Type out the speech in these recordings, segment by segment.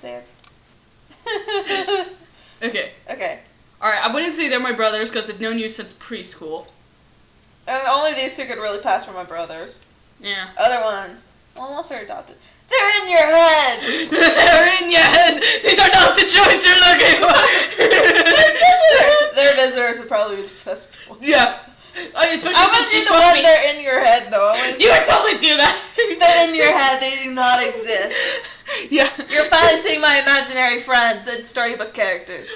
there. Okay. Okay. Alright, I wouldn't say they're my brothers because I've known you since preschool. And only these two could really pass for my brothers. Yeah. Other ones, well, unless they're adopted. They're in your head! They're in your head! These are not the joints you're looking for! They're visitors! Their visitors would probably be the best one. Yeah. Especially I want to since see the one they're in your head, though. You would totally do that! They're in your head, they do not exist. Yeah. You're finally seeing my imaginary friends and storybook characters.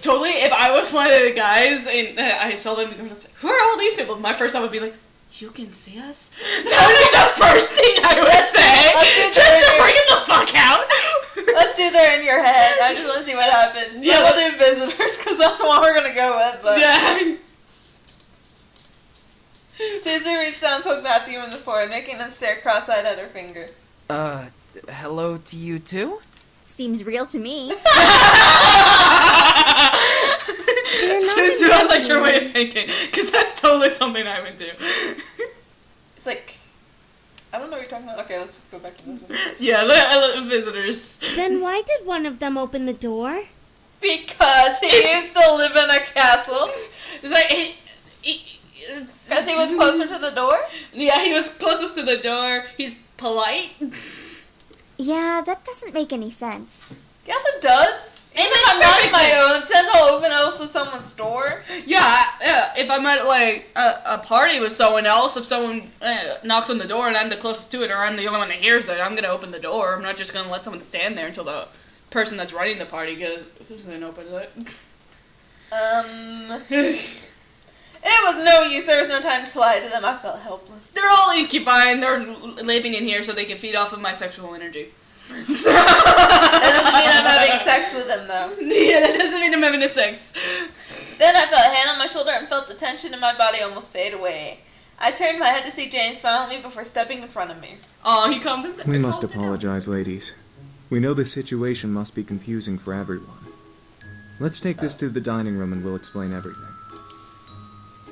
Totally, if I was one of the guys and I saw them, who are all these people? My first thought would be like, you can see us? That would be the first thing I would say. Just to bring them the fuck out. Let's do they're in your head. I just want to see what happens. Yeah, we'll do visitors because that's the one we're going to go with. But. Yeah. Susie reached down and poked Matthew in the forehead, making him stare cross-eyed at her finger. Hello to you too? Seems real to me. Suzu, I like your way of thinking, because that's totally something I would do. It's like, I don't know what you're talking about. Okay, let's go back to visitors. Yeah, I love visitors. Then why did one of them open the door? Because he used to live in a castle. It's like, Because he was closer to the door? Yeah, he was closest to the door. He's polite. Yeah, that doesn't make any sense. Yes, it does. Even if I'm not in my own sense, I'll open also someone's door. Yeah, if I'm at, like, a party with someone else, if someone knocks on the door and I'm the closest to it or I'm the only one that hears it, I'm going to open the door. I'm not just going to let someone stand there until the person that's running the party goes, who's going to open it? It was no use. There was no time to lie to them. I felt helpless. They're all incubi and they're living in here so they can feed off of my sexual energy. That doesn't mean I'm having sex with them, though. Yeah, that doesn't mean I'm having a sex. Then I felt a hand on my shoulder and felt the tension in my body almost fade away. I turned my head to see James smile at me before stepping in front of me. Oh, he calmed him down. We must apologize, ladies. We know this situation must be confusing for everyone. Let's take this to the dining room and we'll explain everything.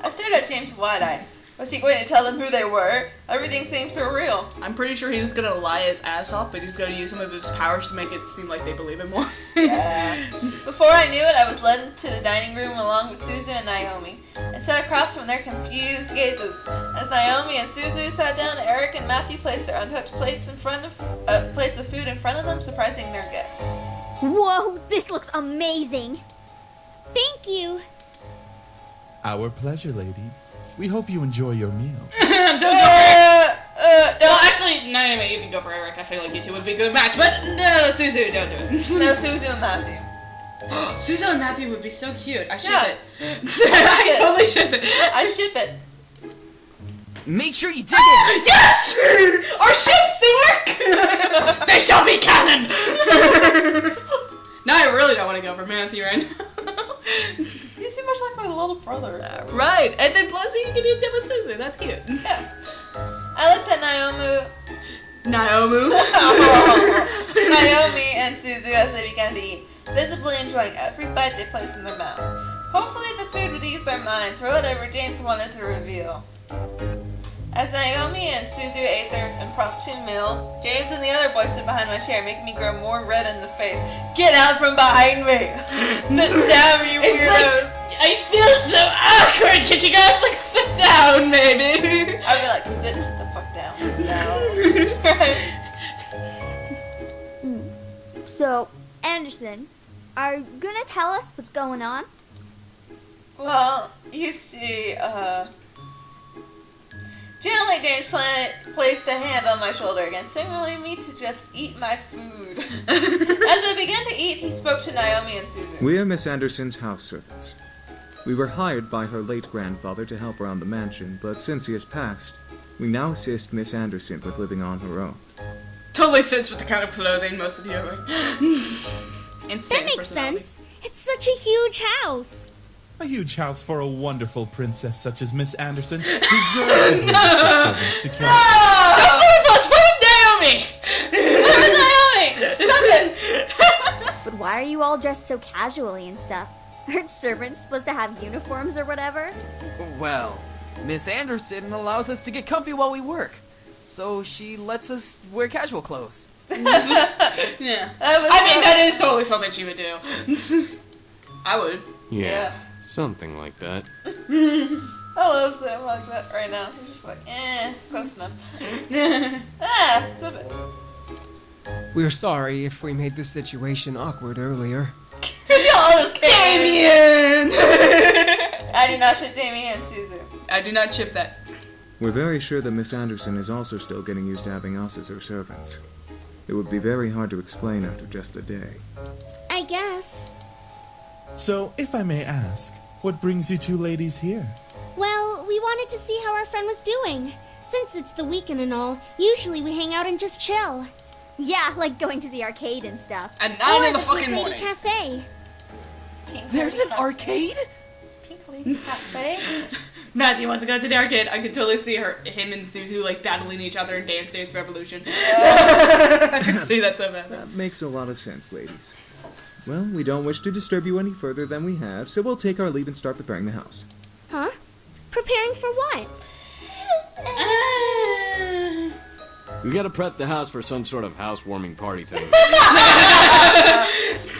I stared at James wide-eyed. Was he going to tell them who they were? Everything seemed so real. I'm pretty sure he's gonna lie his ass off, but he's gonna use some of his powers to make it seem like they believe him more. Yeah. Before I knew it, I was led into the dining room along with Suzu and Naomi, and sat across from their confused gazes. As Naomi and Suzu sat down, Eric and Matthew placed their untouched plates of food in front of them, surprising their guests. Whoa, this looks amazing. Thank you. Our pleasure, ladies. We hope you enjoy your meal. Don't go for Eric. Well, actually, Naomi, you can go for Eric. I feel like you two would be a good match, but no, Suzu, don't do it. No, Suzu and Matthew. Suzu and Matthew would be so cute. I ship Yeah. it. I totally ship it. I ship it. Make sure you dig it! Yes! Our ships, they work! They shall be canon! Now I really don't want to go for Matthew right now. You seem much like my little brother. Right, and then plus you can eat them with Suzu. That's cute. Yeah. I looked at Naomi and Suzu as they began to eat, visibly enjoying every bite they placed in their mouth. Hopefully the food would ease their minds for whatever James wanted to reveal. As Naomi and Suzu ate their impromptu meals, James and the other boy stood behind my chair, making me grow more red in the face. Get out from behind me! Sit down, you weirdos! I feel so awkward. Could you guys sit down, maybe? I'd be like, sit the fuck down now. So, Anderson, are you gonna tell us what's going on? Well, you see, gently James placed a hand on my shoulder again, signaling me to just eat my food. As I began to eat, he spoke to Naomi and Susan. We are Miss Anderson's house servants. We were hired by her late grandfather to help around the mansion, but since he has passed, we now assist Miss Anderson with living on her own. Totally fits with the kind of clothing most of you are wearing. Insane That makes personality. sense. It's such a huge house. A huge house for a wonderful princess such as Miss Anderson deserves the greatest servants to carry. Don't put us with Naomi! Naomi! Stop it! But why are you all dressed so casually and stuff? Aren't servants supposed to have uniforms or whatever? Well, Miss Anderson allows us to get comfy while we work, so she lets us wear casual clothes. Yeah. That is totally something she would do. I would. Yeah, something like that. I love Sam like that right now. He's just like, close enough. So bad. We're sorry if we made this situation awkward earlier. Y'all just Damien! I do not ship Damien and Suzu. I do not chip that. We're very sure that Miss Anderson is also still getting used to having us as her servants. It would be very hard to explain after just a day. I guess. So, if I may ask, what brings you two ladies here? Well, we wanted to see how our friend was doing. Since it's the weekend and all, usually we hang out and just chill. Yeah, like going to the arcade and stuff. At 9 Or in the the fucking Pink Lady morning. Cafe. Pink There's Lady an arcade? Pink Lady Cafe? Matthew wants to go to the arcade. I can totally see him and Suzu like battling each other in Dance Dance Revolution. I can see that so bad. That makes a lot of sense, ladies. Well, we don't wish to disturb you any further than we have, so we'll take our leave and start preparing the house. Huh? Preparing for what? We gotta prep the house for some sort of housewarming party thing.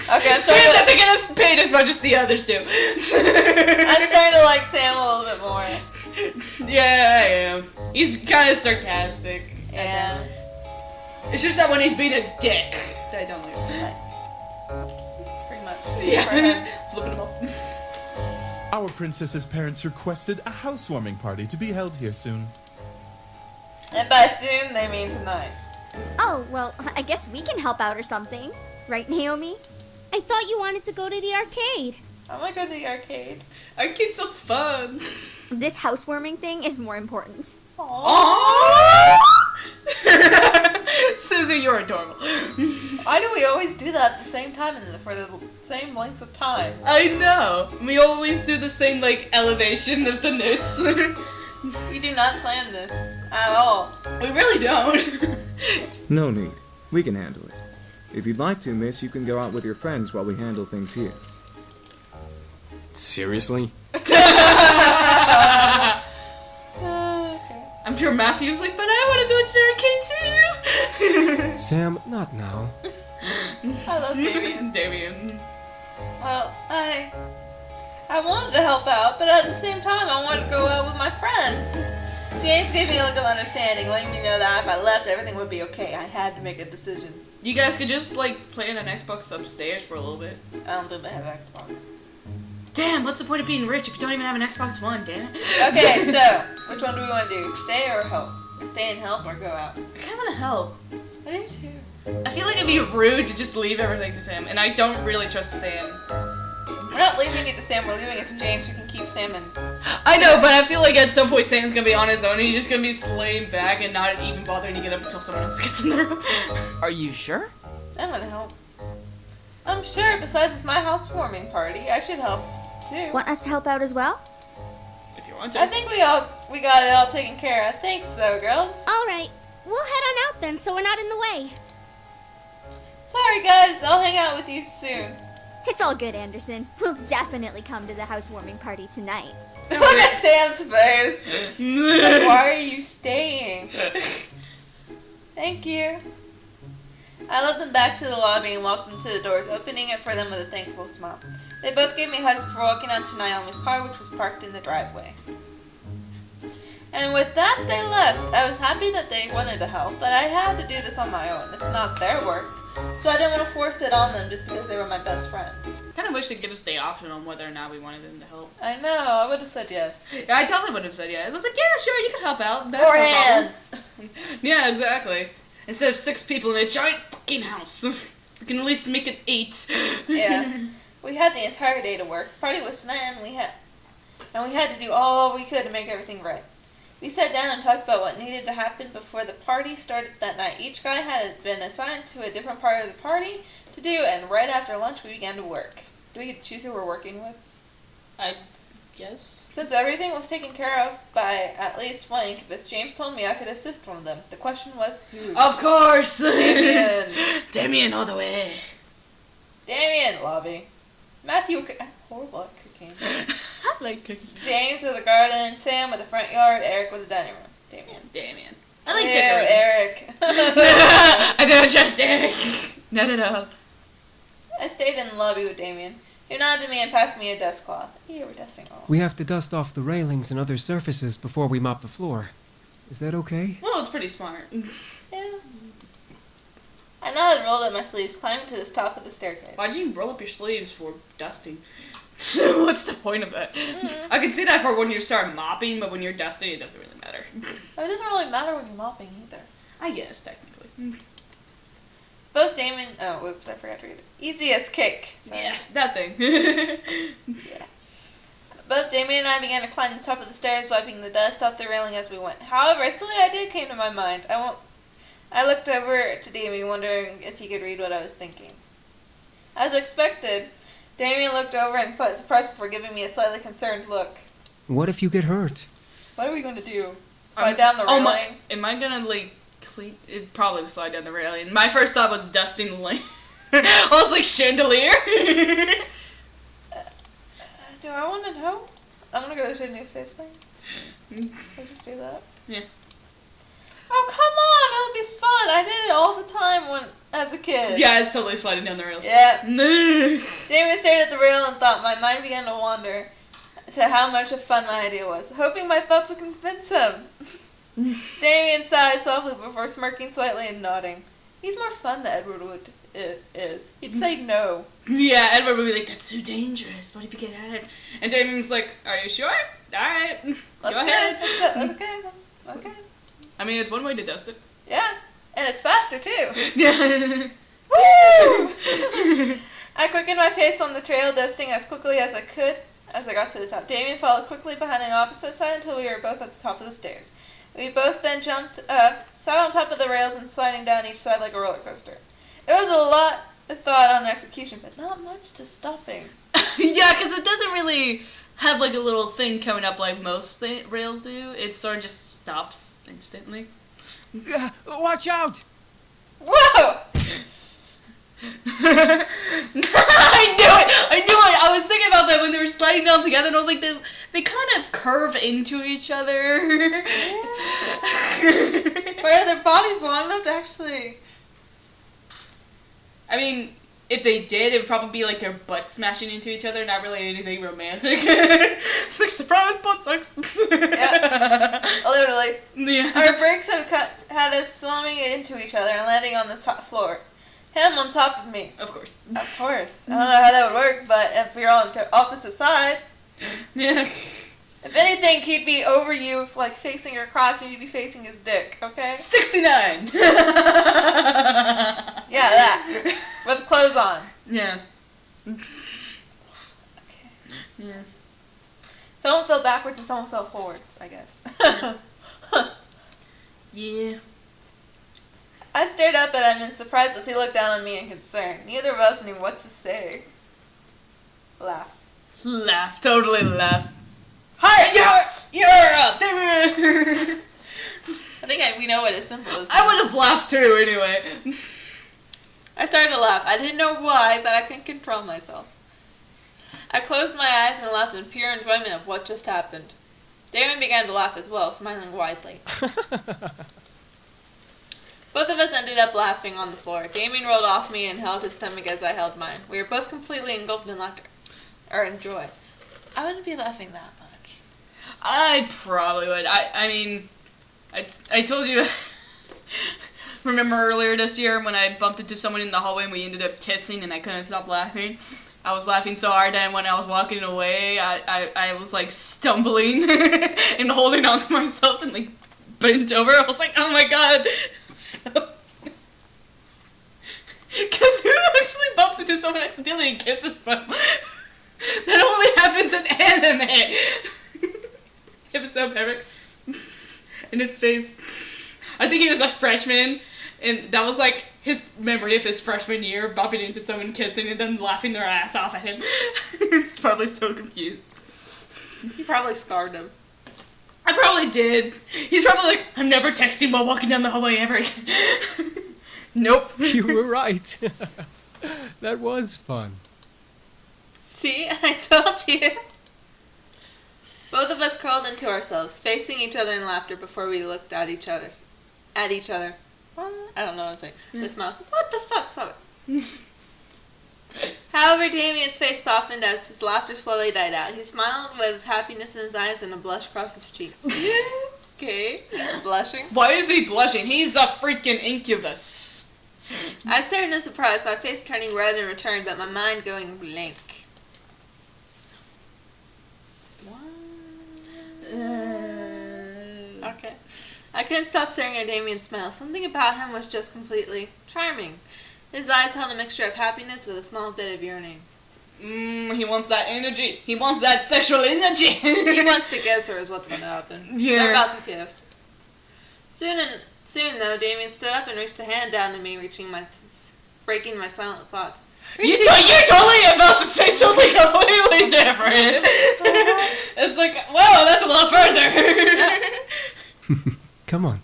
Okay, I'm Sam starting, doesn't get us paid as much as the others do. I'm starting to like Sam a little bit more. Yeah, I am. He's kind of sarcastic. Yeah. It's just that when he's being a dick, that I don't like. Pretty much. Yeah. Flipping him off. Our princess's parents requested a housewarming party to be held here soon. And by soon, they mean tonight. Oh, well, I guess we can help out or something. Right, Naomi? I thought you wanted to go to the arcade. I want to go to the arcade. Arcade sounds fun. This housewarming thing is more important. Aww. Suzu, you're adorable. Why do we always do that at the same time and for the same length of time? I know. We always do the same, like, elevation of the notes. You do not plan this at all. We really don't. No need. We can handle it. If you'd like to, miss, you can go out with your friends while we handle things here. Seriously? I'm sure Matthew's like, but I want to go to the arcade too. Sam, not now. I love Damien. Damien. Well, I wanted to help out, but at the same time, I wanted to go out with my friends. James gave me a look of understanding, letting me know that if I left, everything would be okay. I had to make a decision. You guys could just, like, play on an Xbox upstairs for a little bit. I don't think they have Xbox. Damn, what's the point of being rich if you don't even have an Xbox One, damn it? Okay, so, which one do we want to do? Stay or help? Stay and help or go out? I kind of want to help. I do too. I feel like it'd be rude to just leave everything to Tim, and I don't really trust Sam. We're not leaving it to Sam, we're leaving it to James, who can keep Sam in. I know, but I feel like at some point Sam's gonna be on his own, and he's just gonna be laying back and not even bothering to get up until someone else gets in the room. Are you sure? I'm gonna help. I'm sure, besides it's my housewarming party, I should help too. Want us to help out as well? If you want to. I think we got it all taken care of. Thanks though, girls. All right, we'll head on out then, so we're not in the way. Sorry guys, I'll hang out with you soon. It's all good, Anderson. We'll definitely come to the housewarming party tonight. Look at Sam's face. Like, why are you staying? Thank you. I led them back to the lobby and walked them to the doors, opening it for them with a thankful smile. They both gave me hugs before walking out to Naomi's car, which was parked in the driveway. And with that, they left. I was happy that they wanted to help, but I had to do this on my own. It's not their work. So I didn't want to force it on them just because they were my best friends. I kind of wish they'd give us the option on whether or not we wanted them to help. I know, I would have said yes. Yeah, I totally would have said yes. I was like, yeah, sure, you can help out. That's Or no problem. hands. Yeah, exactly. Instead of 6 people in a giant fucking house, we can at least make it 8. Yeah. We had the entire day to work. Party was tonight and we had to do all we could to make everything right. We sat down and talked about what needed to happen before the party started that night. Each guy had been assigned to a different part of the party to do, and right after lunch we began to work. Do we get to choose who we're working with? I guess. Since everything was taken care of by at least one incubus, James told me I could assist one of them. The question was who? Of course! Damien. Damien all the way. Damien, lobby. Matthew, horrible at cooking. I like cooking. James with the garden, Sam with the front yard, Eric with the dining room. Damien. Damien. I like Ew, decorating. Eric. I No, Chester. No. I stayed in the lobby with Damien, who nodded to me and passed me a dust cloth. Here, we're dusting all. We have to dust off the railings and other surfaces before we mop the floor. Is that okay? Well, it's pretty smart. Yeah. I nodded and rolled up my sleeves, climbing to the top of the staircase. Why'd you roll up your sleeves for dusting? What's the point of that? I can see that for when you start mopping, but when you're dusting, it doesn't really matter. Oh, it doesn't really matter when you're mopping either. I guess, technically. Both Damien... Oh, whoops, I forgot to read it. Easy as cake. Sorry. Yeah, that thing. Yeah. Both Damien and I began to climb the top of the stairs, wiping the dust off the railing as we went. However, a silly idea came to my mind. I looked over to Damien, wondering if he could read what I was thinking. As expected, Damien looked over and slightly surprised before giving me a slightly concerned look. What if you get hurt? What are we going to do? Slide down the railing? Am I gonna, like, clean? It'd probably slide down the railing. My first thought was dusting the lane. I was like, chandelier? Do I want to know? I'm going to go to a new safe thing. Let's just do that. Yeah. Oh, come on! It'll be fun! I did it all the time as a kid. Yeah, it's totally sliding down the rails. Yeah. No. Damien stared at the rail and thought. My mind began to wander to how much of fun my idea was, hoping my thoughts would convince him. Damien sighed softly before smirking slightly and nodding. He's more fun than Edward is. He'd say no. Yeah, Edward would be like, that's so dangerous. What if you get hurt? And Damien's like, are you sure? Alright. Go ahead. That's okay. That's okay. I mean, it's one way to dust it. Yeah. And it's faster, too. Yeah. Woo! I quickened my pace on the trail, dusting as quickly as I could as I got to the top. Damien followed quickly behind on the opposite side until we were both at the top of the stairs. We both then jumped up, sat on top of the rails, and sliding down each side like a roller coaster. It was a lot of thought on the execution, but not much to stopping. Yeah, because it doesn't really have like a little thing coming up like most rails do. It sort of just stops instantly. Watch out! Whoa! I knew it! I was thinking about that when they were sliding down together, and I was like, they kind of curve into each other. Where are their bodies long enough to actually... I mean, if they did, it would probably be like their butt smashing into each other, not really anything romantic. It's like, surprise, butt sucks. Yeah, literally. Yeah. Our brakes have had us slamming into each other and landing on the top floor. Him on top of me. Of course. Of course. I don't know how that would work, but if we're on the opposite side... Yeah. If anything, he'd be over you, like, facing your crotch, and you'd be facing his dick, okay? 69! Yeah, that. With clothes on. Yeah. Okay. Yeah. Someone fell backwards and someone fell forwards, I guess. Yeah. I stared up at him in surprise as he looked down on me in concern. Neither of us knew what to say. Laugh. Laugh. Totally laugh. Hi! You're up! I think we know what his symbol is. I would have laughed too, anyway. I started to laugh. I didn't know why, but I couldn't control myself. I closed my eyes and laughed in pure enjoyment of what just happened. Damon began to laugh as well, smiling widely. Both of us ended up laughing on the floor. Damien rolled off me and held his stomach as I held mine. We were both completely engulfed in laughter. Or in joy. I wouldn't be laughing that much. I probably would. I mean, I told you, remember earlier this year when I bumped into someone in the hallway and we ended up kissing and I couldn't stop laughing? I was laughing so hard that when I was walking away, I was like stumbling and holding on to myself and like bent over. I was like, oh my god. So, because who actually bumps into someone accidentally and kisses them? That only happens in anime. Episode Eric in his face. I think he was a freshman, and that was like his memory of his freshman year, bumping into someone, kissing, and then laughing their ass off at him. It's probably so confused. You probably scarred him. I probably did. He's probably like, I'm never texting while walking down the hallway ever again. Nope. You were right. That was fun. See, I told you. Both of us crawled into ourselves, facing each other in laughter before we looked at each other. What? I don't know what I'm saying. The smiles. What the fuck? Stop it. However, Damien's face softened as his laughter slowly died out. He smiled with happiness in his eyes and a blush across his cheeks. Okay. Blushing. Why is he blushing? He's a freaking incubus. I stared in surprise, my face turning red in return, but my mind going blank. What? Okay. I couldn't stop staring at Damien's smile. Something about him was just completely charming. His eyes held a mixture of happiness with a small bit of yearning. He wants that energy. He wants that sexual energy. He wants to kiss her is what's going to happen. Yeah. They're about to kiss. Soon though, Damien stood up and reached a hand down to me, breaking my silent thoughts. You're totally about to say something completely different. It's like, whoa, that's a lot further. Come on.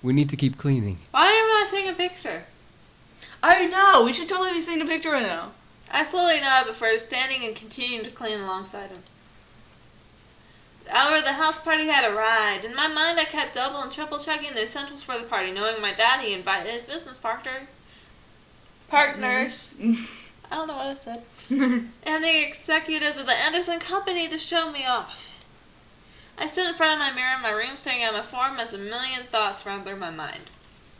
We need to keep cleaning. Why am I seeing a picture? I know. We should totally be seeing a picture right now. I slowly nodded before standing and continuing to clean alongside him. The hour of the house party had arrived. In my mind, I kept double and triple checking the essentials for the party, knowing my daddy invited his business partners. I don't know what I said. And the executives of the Anderson Company to show me off. I stood in front of my mirror in my room, staring at my form as a million thoughts ran through my mind.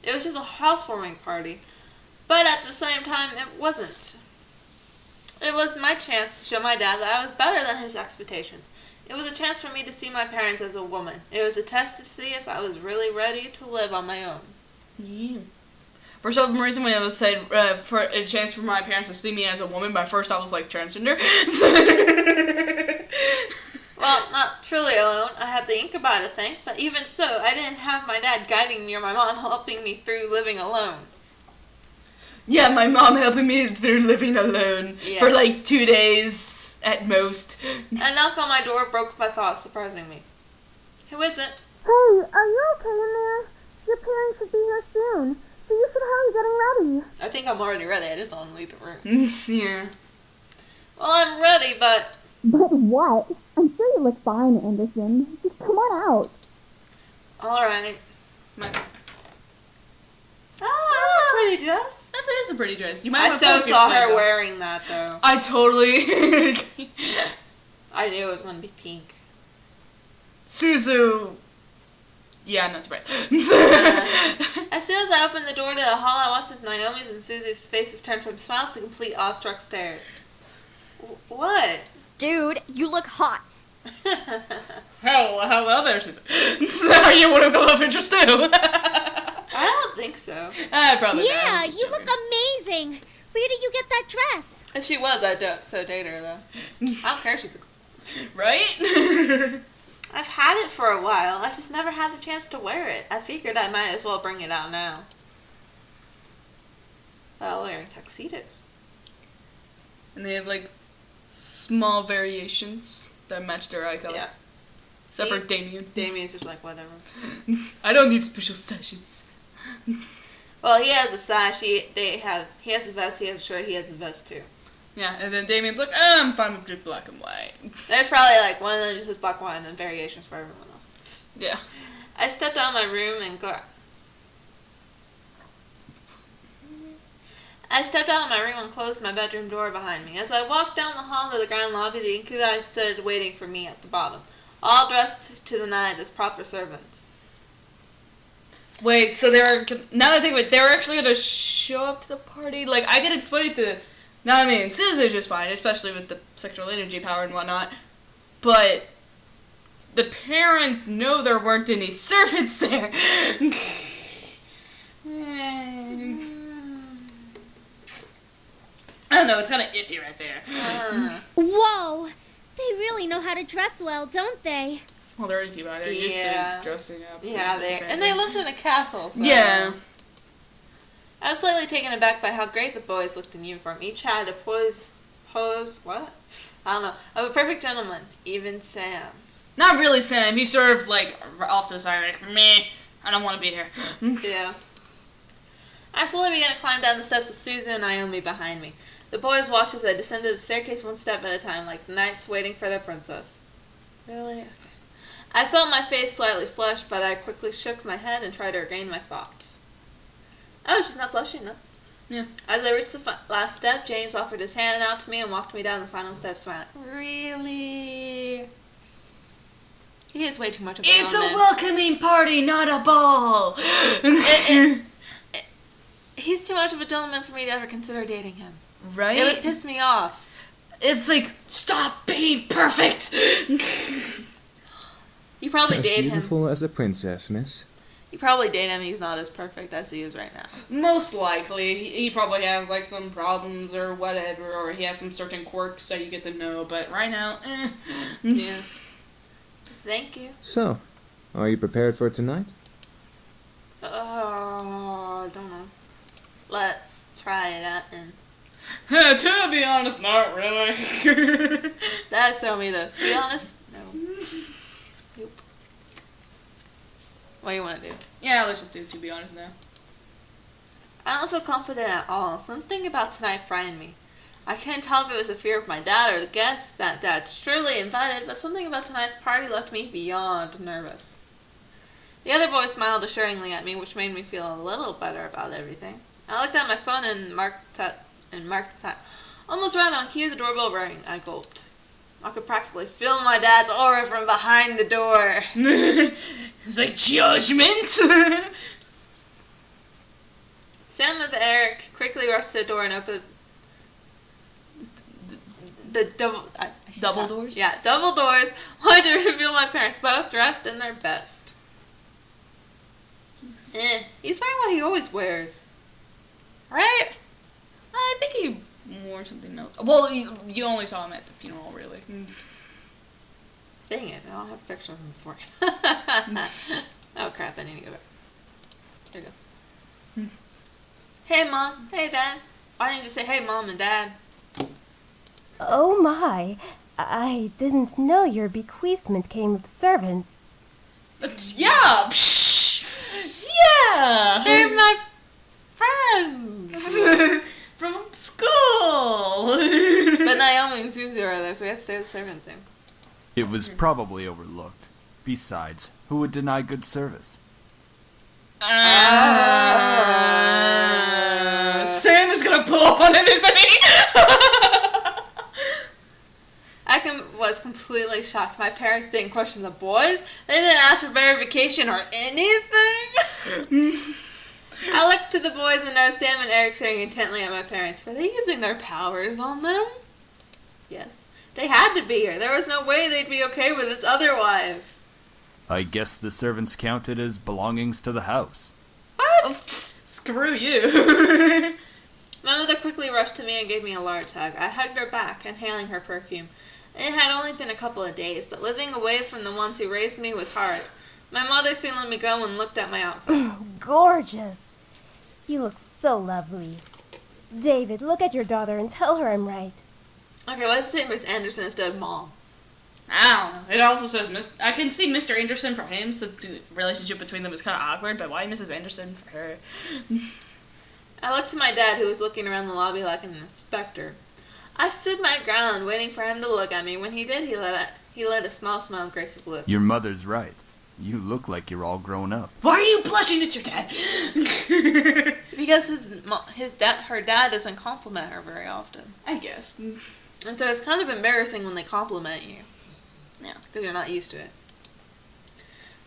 It was just a housewarming party, but at the same time, it wasn't. It was my chance to show my dad that I was better than his expectations. It was a chance for me to see my parents as a woman. It was a test to see if I was really ready to live on my own. Yeah. For some reason, when I was said for a chance for my parents to see me as a woman, my first thought was like transgender. Well, not truly alone. I had the ink about it thing, but even so, I didn't have my dad guiding me or my mom helping me through living alone. Yeah, my mom helping me through living alone for Yes. like 2 days at most. A knock on my door broke my thoughts, surprising me. Who is it? Hey, are you okay in there? Your parents should be here soon, so you should hurry getting ready. I think I'm already ready. I just don't want to leave the room. Yeah. Well, I'm ready, but... But what? I'm sure you look fine, Anderson. Just come on out. Alright. My, Oh, that's a pretty dress. that is a pretty dress. You might I have still focused saw like her that. wearing that, though. I totally... I knew it was going to be pink. Suzu... Yeah, I'm not surprised. As soon as I opened the door to the hall, I watched as Naomi's and Susie's faces turn from smiles to complete awestruck stares. What? Dude, you look hot. Hello there, Suzu. So you one of the love interest too? I don't think so. Probably Yeah, not. you look amazing. Where did you get that dress? If she was, I'd so date her, though. I don't care, she's a... Right? I've had it for a while. I just never had the chance to wear it. I figured I might as well bring it out now. While wearing tuxedos. And they have like small variations that match their eye color. Yeah. Except for Damien. Damien's just like, whatever. I don't need special sashes. Well, he has a sash. He has a vest. He has a shirt. He has a vest too. Yeah, and then Damien's like, I'm fine with just black and white. There's probably like one of them just has black and white and then variations for everyone else. Yeah. I stepped out of my room and closed my bedroom door behind me. As I walked down the hall to the ground lobby, the incubi stood waiting for me at the bottom, all dressed to the nines as proper servants. Wait, so now that I think of it, they were actually gonna show up to the party? Like, I could explain it to Nami and Suzu just fine, especially with the sexual energy power and whatnot, but the parents know there weren't any servants there. I don't know, it's kind of iffy right there. Whoa, they really know how to dress well, don't they? Well, they're iffy about it. They're used Yeah. to dressing up. Yeah, they lived in a castle. So. Yeah. I was slightly taken aback by how great the boys looked in uniform. Each had a pose, what? I don't know, of a perfect gentleman. Even Sam. Not really Sam. He's sort of like off to the side, like, meh, I don't want to be here. Yeah. I slowly began to climb down the steps with Suzu and Naomi behind me. The boys watched as I descended the staircase one step at a time, like knights waiting for their princess. Really? Okay. I felt my face slightly flush, but I quickly shook my head and tried to regain my thoughts. I was just not blushing enough. Yeah. As I reached the last step, James offered his hand out to me and walked me down the final steps, smiling. Really? He is way too much of a It's a gentleman. welcoming party, not a ball. He's too much of a gentleman for me to ever consider dating him. Right? It would piss me off. It's like, stop being perfect. You probably As date him. beautiful as a princess, miss. You probably date him. He's not as perfect as he is right now. Most likely, he probably has like some problems or whatever, or he has some certain quirks that you get to know. But right now, Yeah. Thank you. So, are you prepared for tonight? I don't know. Let's try it out and. To be honest, not really. That's so me though. To be honest, no. Nope. What do you want to do? Yeah, let's just do to be honest now. I don't feel confident at all. Something about tonight frightened me. I couldn't tell if it was the fear of my dad or the guests that Dad surely invited, but something about tonight's party left me beyond nervous. The other boys smiled assuringly at me, which made me feel a little better about everything. I looked at my phone and marked the time. Almost right on cue, the doorbell rang. I gulped. I could practically feel my dad's aura from behind the door. It's like judgment. Sam and Eric quickly rushed to the door and opened the Double doors? Yeah, double doors. Wanted to reveal my parents, both dressed in their best. He's wearing what he always wears. Right? I think he wore something else. Well, you only saw him at the funeral, really. Dang it, I don't have a picture of him before. Oh crap, I need to go back. There you go. Hey Mom, hey Dad. Why didn't you say hey Mom and Dad? Oh my, I didn't know your bequeathment came with servants. Yeah! Psh, yeah! They're my friends! From school! But Naomi and Susie are there, so we have to stay with the servant thing. It was probably overlooked. Besides, who would deny good service? Sam is gonna pull up on him, isn't he? I was completely shocked. My parents didn't question the boys. They didn't ask for verification or anything. I looked to the boys and noticed Sam and Eric staring intently at my parents. Were they using their powers on them? Yes. They had to be here. There was no way they'd be okay with this otherwise. I guess the servants counted as belongings to the house. What? Oh, screw you. My mother quickly rushed to me and gave me a large hug. I hugged her back, inhaling her perfume. It had only been a couple of days, but living away from the ones who raised me was hard. My mother soon let me go and looked at my outfit. Gorgeous. You look so lovely. David, look at your daughter and tell her I'm right. Okay, why does it say Miss Anderson instead of Mom? I don't know. It also says I can see Mr. Anderson for him since the relationship between them is kind of awkward, but why Mrs. Anderson for her? I looked to my dad, who was looking around the lobby like an inspector. I stood my ground, waiting for him to look at me. When he did, he let a smile grace his lips. Your mother's right. You look like you're all grown up. Why are you blushing at your dad? Because her dad doesn't compliment her very often. I guess. And so it's kind of embarrassing when they compliment you. Yeah, because you're not used to it.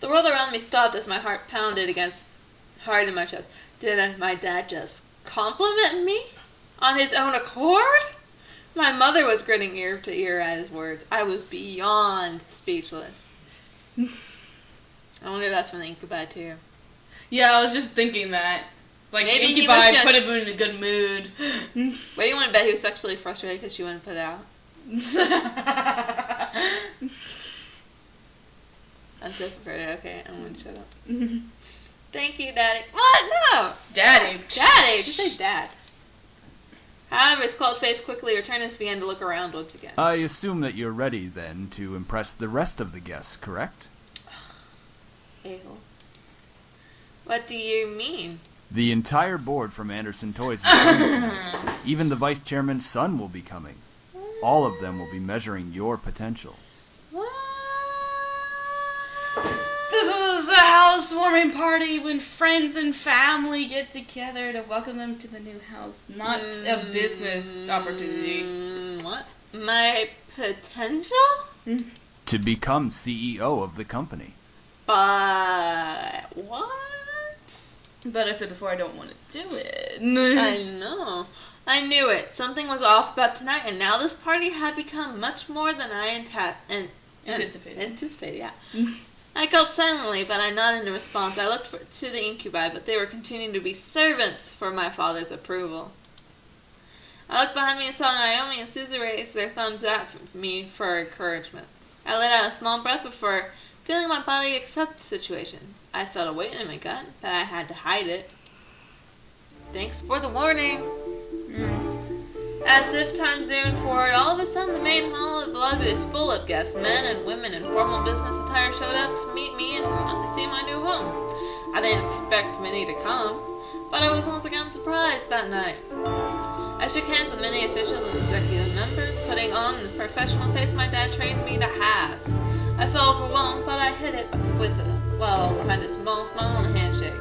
The world around me stopped as my heart pounded hard in my chest. Did my dad just compliment me? On his own accord? My mother was grinning ear to ear at his words. I was beyond speechless. I wonder if that's from the incubi too. Yeah, I was just thinking that. Like, maybe he incubi was just put him in a good mood. What do you want to bet he was sexually frustrated because she wouldn't put it out? I'm so frustrated. Okay, I'm going to shut up. Thank you, Daddy. What? No! Daddy. Daddy! Just say Dad. However, his cold face quickly returned and began to look around once again. I assume that you're ready, then, to impress the rest of the guests, correct? A-hole. What do you mean? The entire board from Anderson Toys is coming tonight. Even the vice chairman's son will be coming. All of them will be measuring your potential. This is housewarming party when friends and family get together to welcome them to the new house, not a business opportunity. What? My potential? To become CEO of the company. But what? But I said before I don't want to do it. I know. I knew it. Something was off about tonight, and now this party had become much more than I anticipated, yeah. I called silently, but I nodded in response. I looked to the incubi, but they were continuing to be servants for my father's approval. I looked behind me and saw Naomi and Susie raise their thumbs at me for encouragement. I let out a small breath before feeling my body accept the situation. I felt a weight in my gut, but I had to hide it. Thanks for the warning. As if time zoomed forward, all of a sudden the main hall of the lobby was full of guests. Men and women in formal business attire showed up to meet me and see my new home. I didn't expect many to come, but I was once again surprised that night. I shook hands with many officials and executive members, putting on the professional face my dad trained me to have. I felt overwhelmed, but I hid it behind a small smile and a handshake.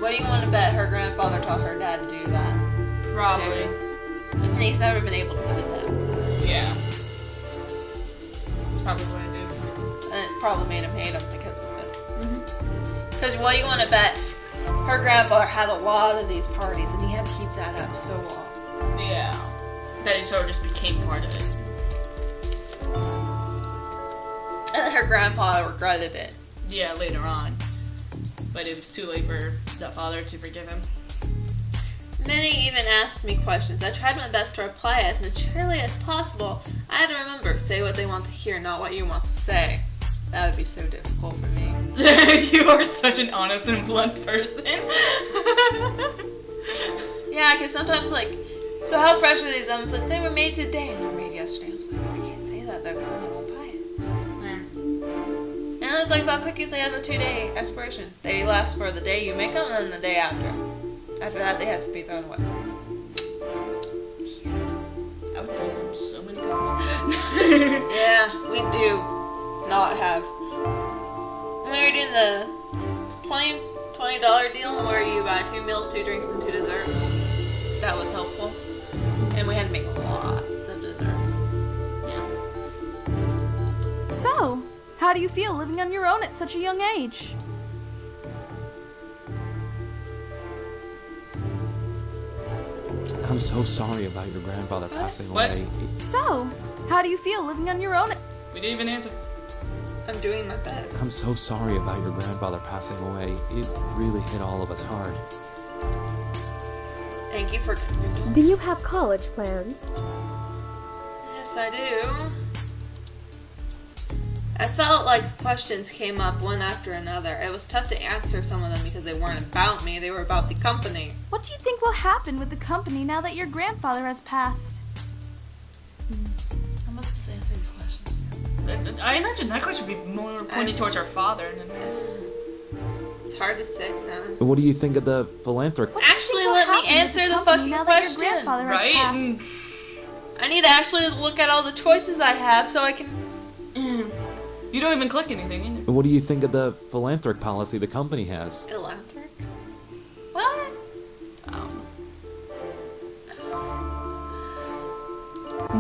What do you want to bet her grandfather taught her dad to do that? Probably. And he's never been able to put it down. Yeah. That's probably what it is. And it probably made him hate him because of it. Because what do you want to bet? Her grandfather had a lot of these parties, and he had to keep that up so long. Yeah. That he sort of just became part of it. And her grandpa regretted it. Yeah, later on. But it was too late for that father to forgive him. Many even asked me questions. I tried my best to reply as maturely as possible. I had to remember, say what they want to hear, not what you want to say. That would be so difficult for me. You are such an honest and blunt person. Yeah, because sometimes, like, so how fresh are these? I was like, they were made today and they were made yesterday. I was like, I can't say that though, because then they won't buy it. And it's like about cookies, they have a 2-day expiration. They last for the day you make them and then the day after. After that, they have to be thrown away. I would buy them so many cookies. Yeah, we do not have. We were doing the $20 deal where you buy 2 meals, 2 drinks, and 2 desserts. That was helpful. And we had to make lots of desserts. Yeah. So, how do you feel living on your own at such a young age? I'm so sorry about your grandfather passing What? away. So, how do you feel living on your own? We didn't even answer. I'm doing my best. I'm so sorry about your grandfather passing away. It really hit all of us hard. Thank you for... Do you have college plans? Yes, I do. I felt like questions came up one after another. It was tough to answer some of them because they weren't about me, they were about the company. What do you think will happen with the company now that your grandfather has passed? How am I supposed to answer these questions? I imagine that question would be more pointed towards our father. It's hard to say, huh? What do you think of the philanthropy? Actually, let me answer the fucking now that your question. grandfather has Right? passed? I need to actually look at all the choices I have so I can... You don't even click anything either. What do you think of the philanthropic policy the company has? Philanthropic? What?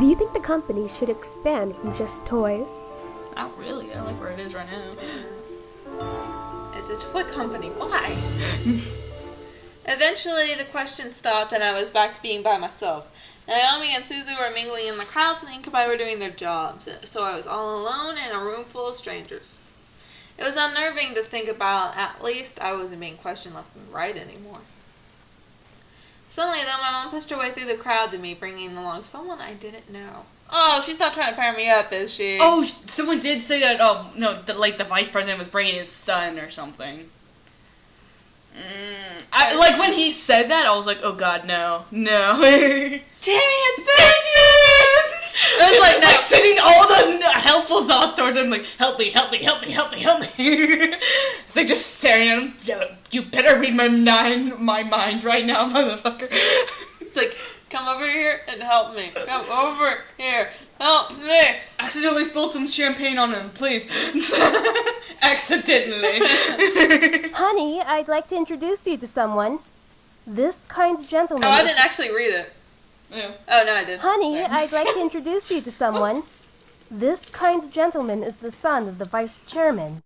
Do you think the company should expand from just toys? Not really. I like where it is right now. It's a toy company. Why? Eventually, the question stopped and I was back to being by myself. Naomi and Suzu were mingling in the crowds and the incubi were doing their jobs, so I was all alone in a room full of strangers. It was unnerving to think about. At least I wasn't being questioned left and right anymore. Suddenly, though, my mom pushed her way through the crowd to me, bringing along someone I didn't know. Oh, she's not trying to pair me up, is she? Oh, someone did say that. Oh no, the vice president was bringing his son or something. Like when he said that, I was like, oh god, no. Jamie had said it! I was like, now sending all the helpful thoughts towards him, like, help me. It's like just staring at him. Yeah, you better read my mind right now, motherfucker. It's like, come over here and help me. Come over here, help me. accidentally spilled some champagne on him, please. Accidentally. Honey, I'd like to introduce you to someone. This kind gentleman. Oh, I didn't actually read it. Yeah. Oh, no, I did. Honey, Sorry. I'd like to introduce you to someone. This kind gentleman is the son of the vice chairman.